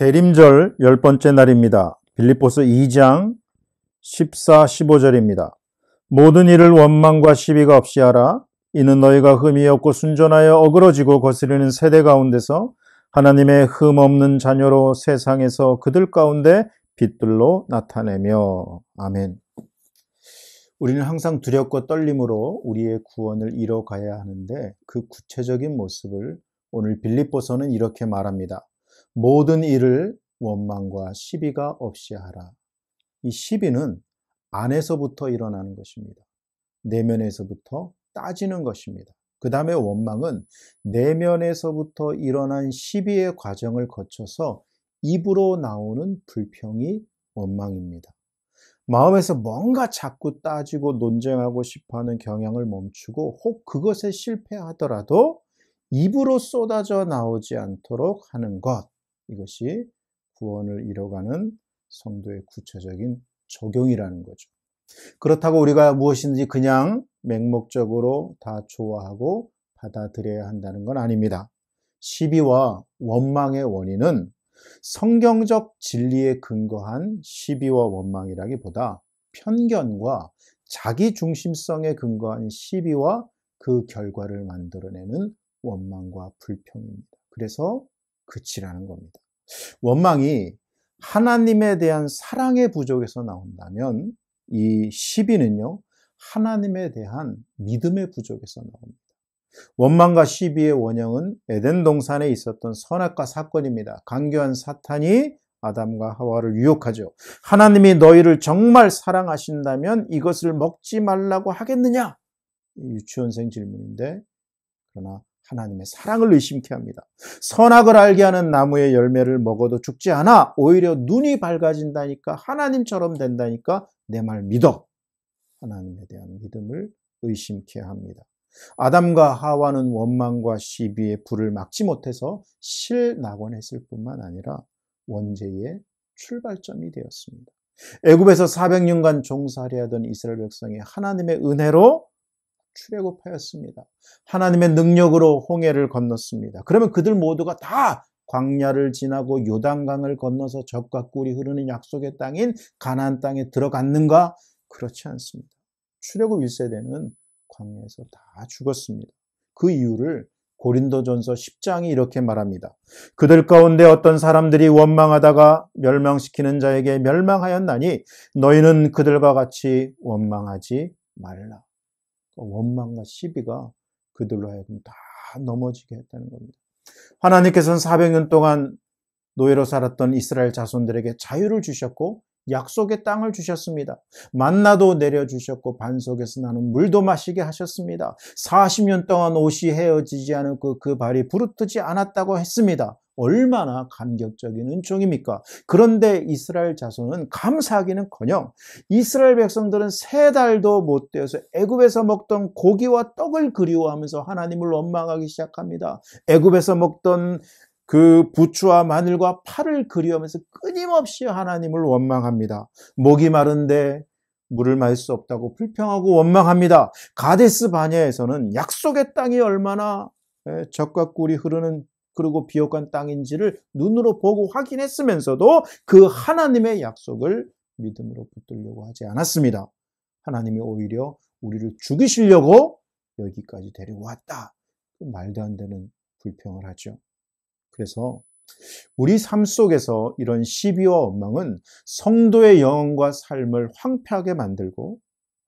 대림절 10번째 날입니다. 빌립보서 2장 14, 15절입니다. 모든 일을 원망과 시비가 없이 하라. 이는 너희가 흠이 없고 순전하여 어그러지고 거스리는 세대 가운데서 하나님의 흠 없는 자녀로 세상에서 그들 가운데 빛들로 나타내며. 아멘. 우리는 항상 두렵고 떨림으로 우리의 구원을 이뤄가야 하는데 그 구체적인 모습을 오늘 빌립보서는 이렇게 말합니다. 모든 일을 원망과 시비가 없이 하라. 이 시비는 안에서부터 일어나는 것입니다. 내면에서부터 따지는 것입니다. 그 다음에 원망은 내면에서부터 일어난 시비의 과정을 거쳐서 입으로 나오는 불평이 원망입니다. 마음에서 뭔가 자꾸 따지고 논쟁하고 싶어하는 경향을 멈추고 혹 그것에 실패하더라도 입으로 쏟아져 나오지 않도록 하는 것, 이것이 구원을 이뤄가는 성도의 구체적인 적용이라는 거죠. 그렇다고 우리가 무엇인지 그냥 맹목적으로 다 좋아하고 받아들여야 한다는 건 아닙니다. 시비와 원망의 원인은 성경적 진리에 근거한 시비와 원망이라기보다 편견과 자기중심성에 근거한 시비와 그 결과를 만들어내는 원망과 불평입니다. 그래서 그치라는 겁니다. 원망이 하나님에 대한 사랑의 부족에서 나온다면 이 시비는요, 하나님에 대한 믿음의 부족에서 나옵니다. 원망과 시비의 원형은 에덴 동산에 있었던 선악과 사건입니다. 강교한 사탄이 아담과 하와를 유혹하죠. 하나님이 너희를 정말 사랑하신다면 이것을 먹지 말라고 하겠느냐? 유치원생 질문인데, 그러나 하나님의 사랑을 의심케 합니다. 선악을 알게 하는 나무의 열매를 먹어도 죽지 않아. 오히려 눈이 밝아진다니까, 하나님처럼 된다니까 내 말 믿어. 하나님에 대한 믿음을 의심케 합니다. 아담과 하와는 원망과 시비의 불을 막지 못해서 실낙원했을 뿐만 아니라 원죄의 출발점이 되었습니다. 애굽에서 400년간 종살이하던 이스라엘 백성이 하나님의 은혜로 출애굽하였습니다. 하나님의 능력으로 홍해를 건넜습니다. 그러면 그들 모두가 다 광야를 지나고 요단강을 건너서 젖과 꿀이 흐르는 약속의 땅인 가나안 땅에 들어갔는가? 그렇지 않습니다. 출애굽 1세대는 광야에서 다 죽었습니다. 그 이유를 고린도전서 10장이 이렇게 말합니다. 그들 가운데 어떤 사람들이 원망하다가 멸망시키는 자에게 멸망하였나니 너희는 그들과 같이 원망하지 말라. 원망과 시비가 그들로 하여금 다 넘어지게 했다는 겁니다. 하나님께서는 400년 동안 노예로 살았던 이스라엘 자손들에게 자유를 주셨고 약속의 땅을 주셨습니다. 만나도 내려주셨고 반석에서 나는 물도 마시게 하셨습니다. 40년 동안 옷이 헤어지지 않고 그 발이 부르트지 않았다고 했습니다. 얼마나 감격적인 은총입니까? 그런데 이스라엘 자손은 감사하기는커녕 이스라엘 백성들은 3달도 못 되어서 애굽에서 먹던 고기와 떡을 그리워하면서 하나님을 원망하기 시작합니다. 애굽에서 먹던 그 부추와 마늘과 파를 그리워하면서 끊임없이 하나님을 원망합니다. 목이 마른데 물을 마실 수 없다고 불평하고 원망합니다. 가데스 바냐에서는 약속의 땅이 얼마나 젖과 꿀이 흐르는 그리고 비옥한 땅인지를 눈으로 보고 확인했으면서도 그 하나님의 약속을 믿음으로 붙들려고 하지 않았습니다. 하나님이 오히려 우리를 죽이시려고 여기까지 데리고 왔다. 말도 안 되는 불평을 하죠. 그래서 우리 삶 속에서 이런 시비와 원망은 성도의 영혼과 삶을 황폐하게 만들고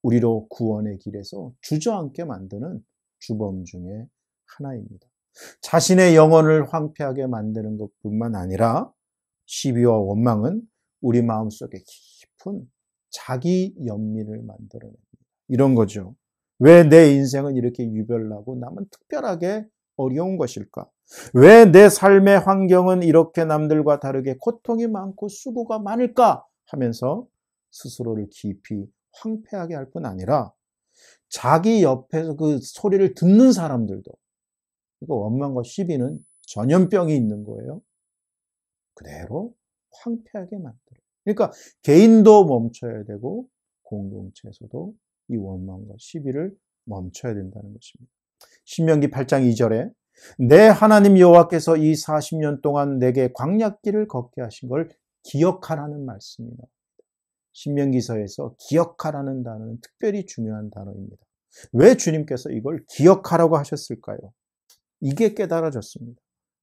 우리로 구원의 길에서 주저앉게 만드는 주범 중에 하나입니다. 자신의 영혼을 황폐하게 만드는 것뿐만 아니라 시비와 원망은 우리 마음속에 깊은 자기 연민을 만들어냅니다. 이런 거죠. 왜 내 인생은 이렇게 유별나고 남은 특별하게 어려운 것일까? 왜 내 삶의 환경은 이렇게 남들과 다르게 고통이 많고 수고가 많을까? 하면서 스스로를 깊이 황폐하게 할 뿐 아니라 자기 옆에서 그 소리를 듣는 사람들도 이거 원망과 시비는 전염병이 있는 거예요. 그대로 황폐하게 만들어요. 그러니까 개인도 멈춰야 되고 공동체에서도 이 원망과 시비를 멈춰야 된다는 것입니다. 신명기 8장 2절에 내 하나님 여호와께서 이 40년 동안 내게 광야길을 걷게 하신 걸 기억하라는 말씀이에요. 신명기서에서 기억하라는 단어는 특별히 중요한 단어입니다. 왜 주님께서 이걸 기억하라고 하셨을까요? 이게 깨달아졌습니다.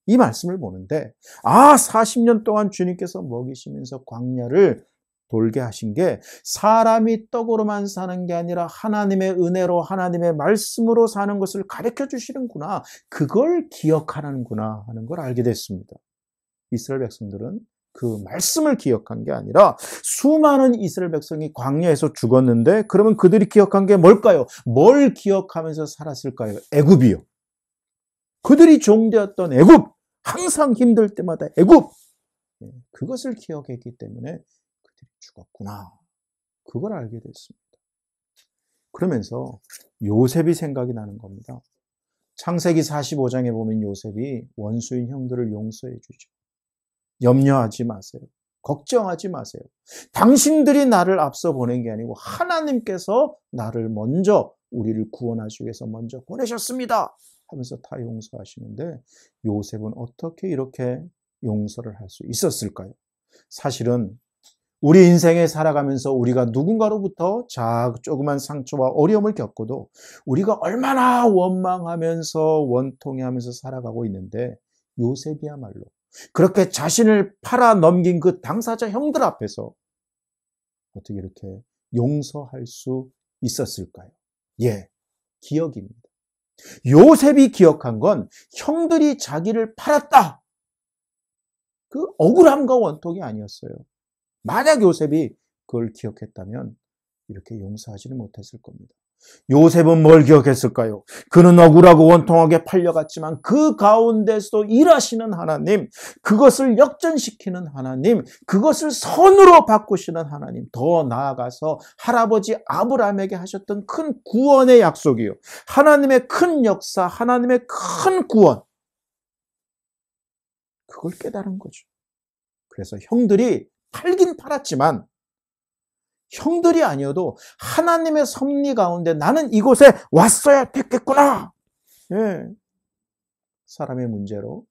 이 말씀을 보는데 40년 동안 주님께서 먹이시면서 광야를 돌게 하신 게 사람이 떡으로만 사는 게 아니라 하나님의 은혜로 하나님의 말씀으로 사는 것을 가르쳐 주시는구나. 그걸 기억하는구나 하는 걸 알게 됐습니다. 이스라엘 백성들은 그 말씀을 기억한 게 아니라 수많은 이스라엘 백성이 광야에서 죽었는데 그러면 그들이 기억한 게 뭘까요? 뭘 기억하면서 살았을까요? 애굽이요. 그들이 종되었던 애굽, 항상 힘들 때마다 애굽, 그것을 기억했기 때문에 그들이 죽었구나. 그걸 알게 됐습니다. 그러면서 요셉이 생각이 나는 겁니다. 창세기 45장에 보면 요셉이 원수인 형들을 용서해 주죠. 염려하지 마세요. 걱정하지 마세요. 당신들이 나를 앞서 보낸 게 아니고 하나님께서 나를 먼저 우리를 구원하시기 위해서 먼저 보내셨습니다. 하면서 다 용서하시는데 요셉은 어떻게 이렇게 용서를 할 수 있었을까요? 사실은 우리 인생에 살아가면서 우리가 누군가로부터 조그만 상처와 어려움을 겪어도 우리가 얼마나 원망하면서 원통해하면서 살아가고 있는데 요셉이야말로 그렇게 자신을 팔아 넘긴 그 당사자 형들 앞에서 어떻게 이렇게 용서할 수 있었을까요? 기억입니다. 요셉이 기억한 건 형들이 자기를 팔았다. 그 억울함과 원통이 아니었어요. 만약 요셉이 그걸 기억했다면 이렇게 용서하지는 못했을 겁니다. 요셉은 뭘 기억했을까요? 그는 억울하고 원통하게 팔려갔지만 그 가운데서도 일하시는 하나님, 그것을 역전시키는 하나님, 그것을 선으로 바꾸시는 하나님, 더 나아가서 할아버지 아브라함에게 하셨던 큰 구원의 약속이요. 하나님의 큰 역사, 하나님의 큰 구원. 그걸 깨달은 거죠. 그래서 형들이 팔긴 팔았지만 형들이 아니어도 하나님의 섭리 가운데 나는 이곳에 왔어야 됐겠구나. 사람의 문제로,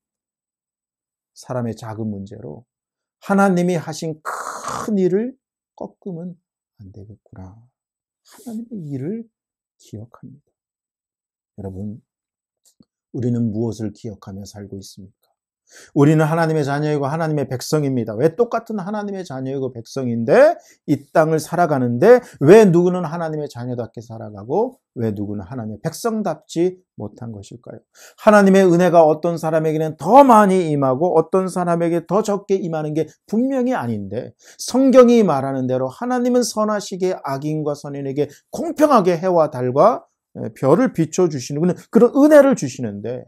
사람의 작은 문제로 하나님이 하신 큰 일을 꺾으면 안 되겠구나. 하나님의 일을 기억합니다. 여러분, 우리는 무엇을 기억하며 살고 있습니까? 우리는 하나님의 자녀이고 하나님의 백성입니다. 왜 똑같은 하나님의 자녀이고 백성인데 이 땅을 살아가는데 왜 누구는 하나님의 자녀답게 살아가고 왜 누구는 하나님의 백성답지 못한 것일까요? 하나님의 은혜가 어떤 사람에게는 더 많이 임하고 어떤 사람에게 더 적게 임하는 게 분명히 아닌데 성경이 말하는 대로 하나님은 선하시게 악인과 선인에게 공평하게 해와 달과 별을 비춰주시는 그런 은혜를 주시는데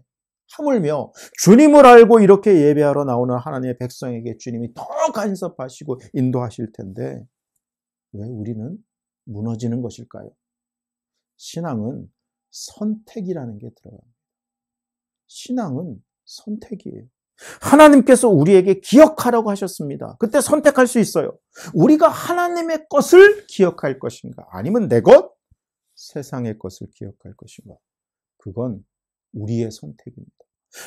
하물며 주님을 알고 이렇게 예배하러 나오는 하나님의 백성에게 주님이 더 간섭하시고 인도하실 텐데 왜 우리는 무너지는 것일까요? 신앙은 선택이라는 게 들어갑니다. 신앙은 선택이에요. 하나님께서 우리에게 기억하라고 하셨습니다. 그때 선택할 수 있어요. 우리가 하나님의 것을 기억할 것인가 아니면 내 것, 세상의 것을 기억할 것인가. 그건 우리의 선택입니다.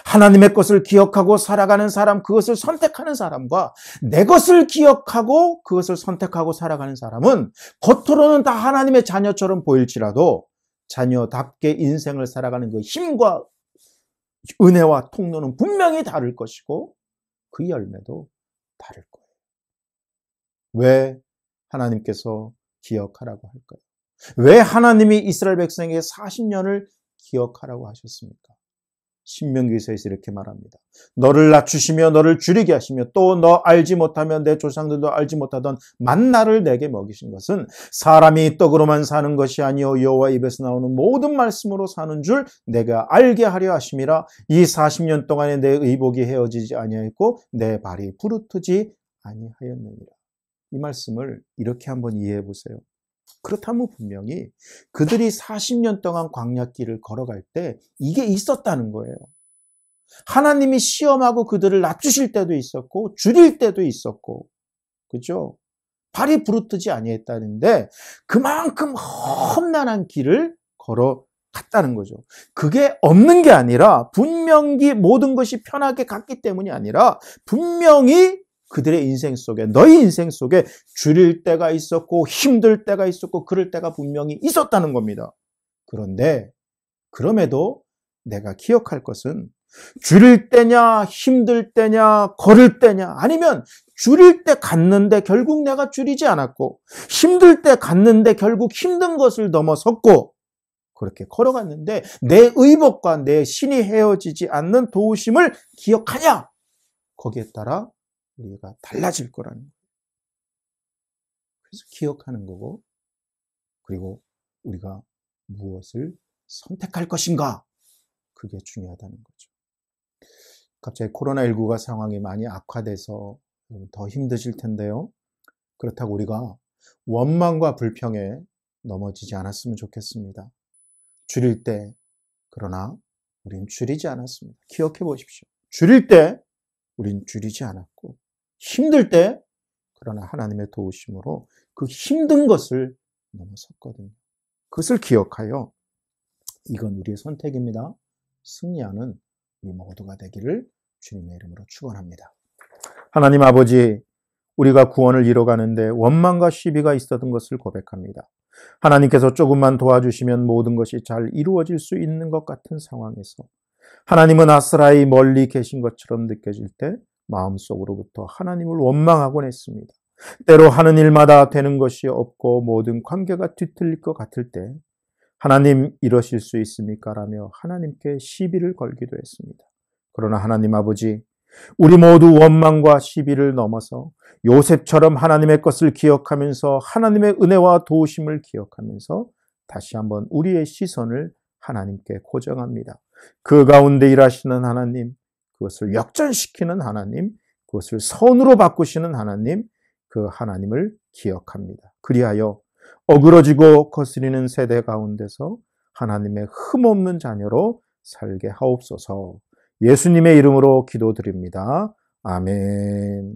하나님의 것을 기억하고 살아가는 사람, 그것을 선택하는 사람과 내 것을 기억하고 그것을 선택하고 살아가는 사람은 겉으로는 다 하나님의 자녀처럼 보일지라도 자녀답게 인생을 살아가는 그 힘과 은혜와 통로는 분명히 다를 것이고 그 열매도 다를 거예요. 왜 하나님께서 기억하라고 할까요? 왜 하나님이 이스라엘 백성에게 40년을 기억하라고 하셨습니까? 신명기서에서 이렇게 말합니다. 너를 낮추시며 너를 줄이게 하시며 또 너 알지 못하면 내 조상들도 알지 못하던 만나를 내게 먹이신 것은 사람이 떡으로만 사는 것이 아니요 여호와 입에서 나오는 모든 말씀으로 사는 줄 내가 알게 하려 하심이라. 이 40년 동안에 내 의복이 헤어지지 아니하였고 내 발이 부르트지 아니하였느니라. 이 말씀을 이렇게 한번 이해해 보세요. 그렇다면 분명히 그들이 40년 동안 광야길을 걸어갈 때 이게 있었다는 거예요. 하나님이 시험하고 그들을 낮추실 때도 있었고 줄일 때도 있었고, 그죠? 발이 부르트지 아니했다는데 그만큼 험난한 길을 걸어 갔다는 거죠. 그게 없는 게 아니라 분명히 모든 것이 편하게 갔기 때문이 아니라 분명히 그들의 인생 속에, 너희 인생 속에 줄일 때가 있었고 힘들 때가 있었고 그럴 때가 분명히 있었다는 겁니다. 그런데 그럼에도 내가 기억할 것은 줄일 때냐 힘들 때냐 걸을 때냐 아니면 줄일 때 갔는데 결국 내가 줄이지 않았고 힘들 때 갔는데 결국 힘든 것을 넘어섰고 그렇게 걸어갔는데 내 의복과 내 신이 헤어지지 않는 도우심을 기억하냐? 거기에 따라 우리가 달라질 거라는 거예요. 그래서 기억하는 거고 그리고 우리가 무엇을 선택할 것인가? 그게 중요하다는 거죠. 갑자기 코로나19가 상황이 많이 악화돼서 더 힘드실 텐데요. 그렇다고 우리가 원망과 불평에 넘어지지 않았으면 좋겠습니다. 줄일 때 그러나 우린 줄이지 않았습니다. 기억해 보십시오. 줄일 때 우린 줄이지 않았고 힘들 때 그러나 하나님의 도우심으로 그 힘든 것을 넘어섰거든요. 그것을 기억하여 이건 우리의 선택입니다. 승리하는 우리 모두가 되기를 주님의 이름으로 축원합니다. 하나님 아버지, 우리가 구원을 이뤄가는데 원망과 시비가 있었던 것을 고백합니다. 하나님께서 조금만 도와주시면 모든 것이 잘 이루어질 수 있는 것 같은 상황에서 하나님은 아스라이 멀리 계신 것처럼 느껴질 때 마음속으로부터 하나님을 원망하곤 했습니다. 때로 하는 일마다 되는 것이 없고 모든 관계가 뒤틀릴 것 같을 때 하나님 이러실 수 있습니까? 라며 하나님께 시비를 걸기도 했습니다. 그러나 하나님 아버지, 우리 모두 원망과 시비를 넘어서 요셉처럼 하나님의 것을 기억하면서 하나님의 은혜와 도우심을 기억하면서 다시 한번 우리의 시선을 하나님께 고정합니다. 그 가운데 일하시는 하나님, 그것을 역전시키는 하나님, 그것을 선으로 바꾸시는 하나님, 그 하나님을 기억합니다. 그리하여 어그러지고 거스리는 세대 가운데서 하나님의 흠없는 자녀로 살게 하옵소서. 예수님의 이름으로 기도드립니다. 아멘.